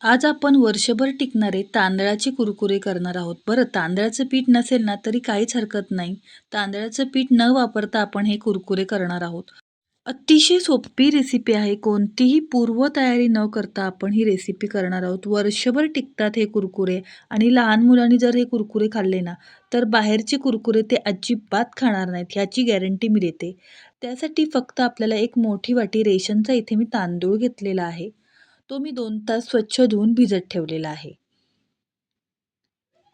आज आपण वर्षभर टिकणारे तांदळाचे कुरकुरे करणार आहोत. बरं तांदळाचं पीठ नसेल ना तरी काहीच हरकत नाही. तांदळाचं पीठ न वापरता आपण हे कुरकुरे करणार आहोत. अतिशय सोपी रेसिपी आहे. कोणतीही पूर्वतयारी न करता आपण ही रेसिपी करणार आहोत. वर्षभर टिकतात हे कुरकुरे आणि लहान मुलांनी जर हे कुरकुरे खाल्ले ना, तर बाहेरचे कुरकुरे ते अजिबात खाणार नाहीत, ह्याची गॅरंटी मी देते. त्यासाठी फक्त आपल्याला एक मोठी वाटी रेशनचा इथे मी तांदूळ घेतलेला आहे. तो मी 2 तास स्वच्छ धुवून भिजत ठेवलेला आहे.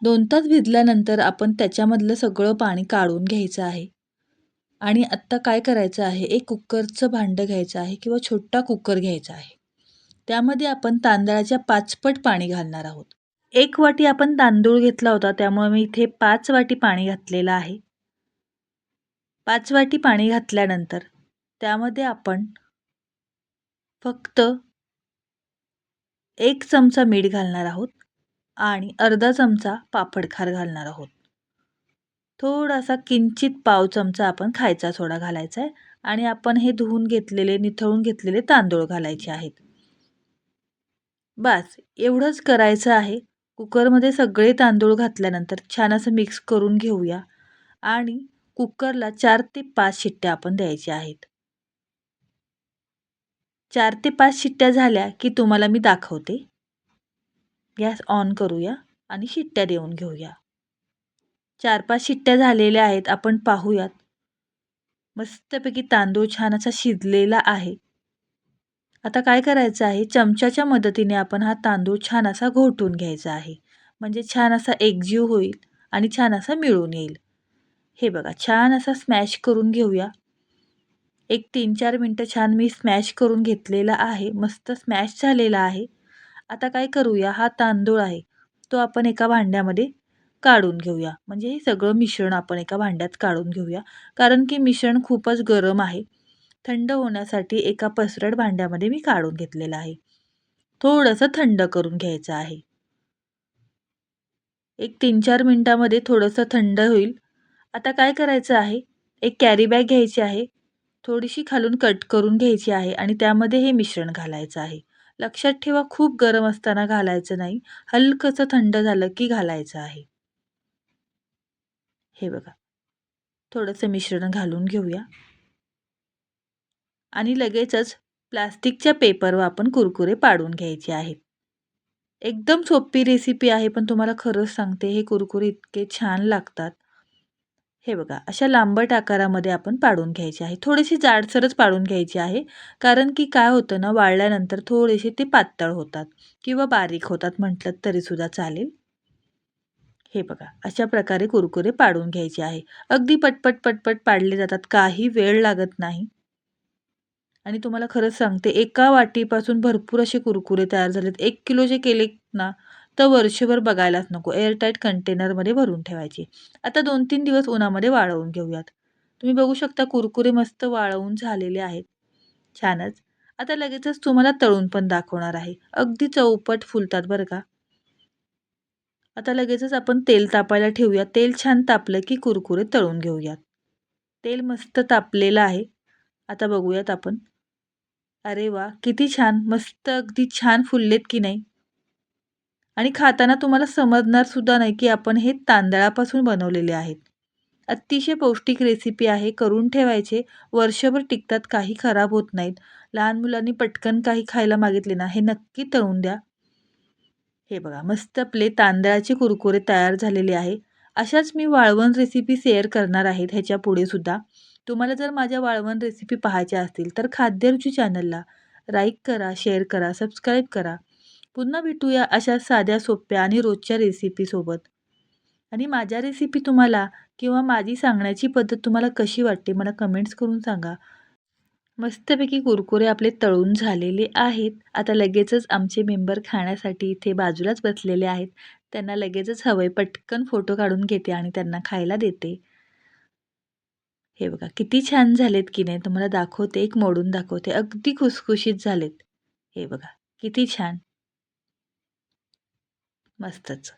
2 तास भिजल्यानंतर आपण त्याच्यामधलं सगळं पाणी काढून घ्यायचं आहे. आणि आत्ता काय करायचं आहे, एक कुकरचं भांडं घ्यायचं आहे किंवा छोटा कुकर घ्यायचा आहे. त्यामध्ये आपण तांदळाच्या 5 पट पाणी घालणार आहोत. 1 वाटी आपण तांदूळ घेतला होता, त्यामुळे मी इथे 5 वाटी पाणी घातलेलं आहे. 5 वाटी पाणी घातल्यानंतर त्यामध्ये आपण फक्त 1 चमचा मीठ घालणार आहोत आणि अर्धा चमचा पापड खार घालणार आहोत. थोडासा किंचित पाव चमचा आपण खायचा सोडा घालायचा आहे आणि आपण हे धुवून घेतलेले, निथळून घेतलेले तांदूळ घालायचे आहेत. बस एवढंच करायचं आहे. कुकरमध्ये सगळे तांदूळ घातल्यानंतर छान असं मिक्स करून घेऊया आणि कुकरला 4 ते 5 शिट्ट्या आपण द्यायच्या आहेत. 4 ते 5 शिट्ट्या झाल्या की तुम्हाला मी दाखवते. गॅस ऑन करूया आणि शिट्ट्या देऊन घेऊया. 4-5 शिट्ट्या झालेल्या आहेत. आपण पाहूयात. मस्तपैकी तांदूळ छान असा शिजलेला आहे. आता काय करायचं आहे, चमच्याच्या मदतीने आपण हा तांदूळ छान असा घोटून घ्यायचा आहे. म्हणजे छान असा एकजीव होईल आणि छान असा मिळून येईल. हे बघा छान असा स्मॅश करून घेऊया. एक 3-4 मिनिटं छान मी स्मॅश करून घेतलेला आहे. मस्त स्मॅश झालेला आहे. आता काय करूया, हा तांदूळ आहे, तो आपण एका भांड्यामध्ये काढून घेऊया. म्हणजे हे सगळं मिश्रण आपण एका भांड्यात काढून घेऊया. कारण की मिश्रण खूपच गरम आहे. थंड होण्यासाठी एका पसरट भांड्यामध्ये मी काढून घेतलेलं आहे. थोडंसं थंड करून घ्यायचं आहे. एक 3-4 मिनिटामध्ये थोडंसं थंड होईल. आता काय करायचं आहे, एक कॅरी बॅग घ्यायची आहे. थोडीशी खालून कट करून घ्यायची आहे आणि त्यामध्ये हे मिश्रण घालायचं आहे. लक्षात ठेवा खूप गरम असताना घालायचं नाही. हलकंसं थंड झालं की घालायचं आहे. हे बघा. थोडंसं मिश्रण घालून घेऊया आणि लगेचच प्लास्टिकच्या पेपरवर आपण कुरकुरे पाडून घ्यायचे आहेत. एकदम सोपी रेसिपी आहे, पण तुम्हाला खरंच सांगते हे कुरकुरे इतके छान लागतात. हे बघा, अशा लांबट आकारामध्ये आपण पाडून घ्यायचे आहे. थोडीशी जाडसरच पाडून घ्यायची आहे. कारण की काय होतं ना, वाळल्यानंतर थोडेसे ते पातळ होतात किंवा बारीक होतात म्हटलं तरीसुद्धा चालेल. हे बघा, अशा प्रकारे कुरकुरे पाडून घ्यायचे आहे. अगदी पटपट, पटपट पाडले जातात. काही वेळ लागत नाही. आणि तुम्हाला खरंच सांगते, एका वाटीपासून भरपूर असे कुरकुरे तयार झालेत. 1 किलोचे केले ना, तर वर्षभर बघायलाच नको. एअरटाईट कंटेनरमध्ये भरून ठेवायचे. आता 2-3 दिवस उन्हामध्ये वाळवून घेऊयात. तुम्ही बघू शकता कुरकुरे मस्त वाळवून झालेले आहेत. छानच. आता लगेचच तुम्हाला तळून पण दाखवणार आहे. अगदी चौपट फुलतात बरं का. आता लगेचच आपण तेल तापायला ठेवूया. तेल छान तापलं की कुरकुरे तळून घेऊयात. तेल मस्त तापलेलं आहे. आता बघूयात आपण. अरे वाह! किती छान. मस्त अगदी छान फुललेत की नाही? आणि खाताना तुम्हाला समजणार सुद्धा नाही की आपण हे तांदळापासून बनवलेले आहेत. अतिशय पौष्टिक रेसिपी आहे. करून ठेवायचे. वर्षभर टिकतात. काही खराब होत नाहीत. लहान मुलांनी पटकन काही खायला मागितले ना, हे नक्की तळून द्या. हे बघा मस्त आपले तांदळाचे कुरकुरे तयार झालेले आहे. अशाच मी वाळवण रेसिपी शेअर करणार आहेत ह्याच्या पुढे सुद्धा. तुम्हाला जर माझ्या वाळवण रेसिपी पाहायच्या असतील तर खाद्यरुची चॅनलला लाईक करा, शेअर करा, सबस्क्राईब करा. पुन्हा भेटूया अशा साध्या, सोप्या आणि रोजच्या रेसिपीसोबत. आणि माझ्या रेसिपी तुम्हाला किंवा माझी सांगण्याची पद्धत तुम्हाला कशी वाटते मला कमेंट्स करून सांगा. मस्तपैकी कुरकुरे आपले तळून झालेले आहेत. आता लगेचच आमचे मेंबर खाण्यासाठी इथे बाजूलाच बसलेले आहेत. त्यांना लगेचच हवंय, पटकन फोटो काढून घेते आणि त्यांना खायला देते. हे बघा किती छान झालेत की नाही तुम्हाला दाखवते, एक मोडून दाखवते. अगदी खुसखुशीत झालेत. हे बघा किती छान. मस्तच.